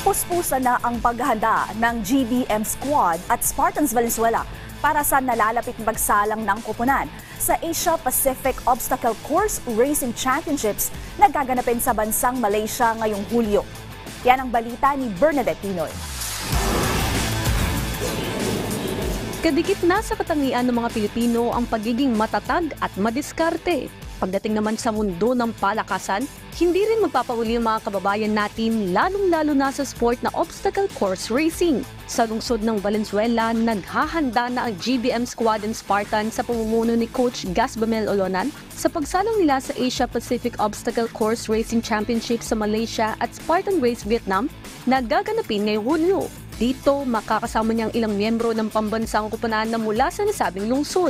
Puspusan na ang paghahanda ng GBM Squad at Spartans Valenzuela para sa nalalapit na pagsalang ng koponan sa Asia Pacific Obstacle Course Racing Championships na gaganapin sa bansang Malaysia ngayong Hulyo. Yan ang balita ni Bernadette Tinoy. Kadikit na sa katangian ng mga Pilipino ang pagiging matatag at madiskarte. Pagdating naman sa mundo ng palakasan, hindi rin magpapahuli ang mga kababayan natin lalong-lalo na sa sport na obstacle course racing. Sa lungsod ng Valenzuela, naghahanda na ang GBM Squad and Spartan sa pamumuno ni Coach Gas Bamel Olonan sa pagsalang nila sa Asia Pacific Obstacle Course Racing Championship sa Malaysia at Spartan Race Vietnam na gaganapin ngayong Hulyo. Dito, makakasama niyang ilang miyembro ng pambansang koponan na mula sa nasabing lungsod.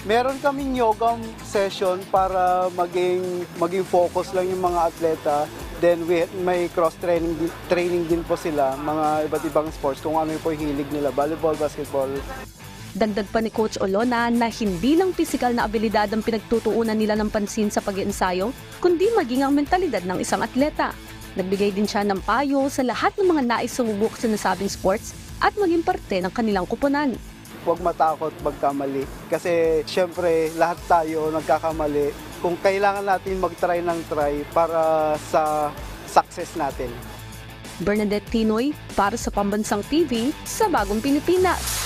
Meron kaming yoga session para maging focus lang yung mga atleta. Then may training din po sila, mga iba't ibang sports, kung ano po yung hilig nila, volleyball, basketball. Dagdag pa ni Coach Olona na hindi lang pisikal na abilidad ang pinagtutuunan nila ng pansin sa pag-iensayo, kundi maging ang mentalidad ng isang atleta. Nagbigay din siya ng payo sa lahat ng mga nais sumubok sa nasabing sports at maging parte ng kanilang koponan. Huwag matakot magkamali kasi syempre lahat tayo nagkakamali. Kung kailangan natin mag-try ng try para sa success natin. Bernadette Tinoy para sa Pambansang TV sa Bagong Pilipinas.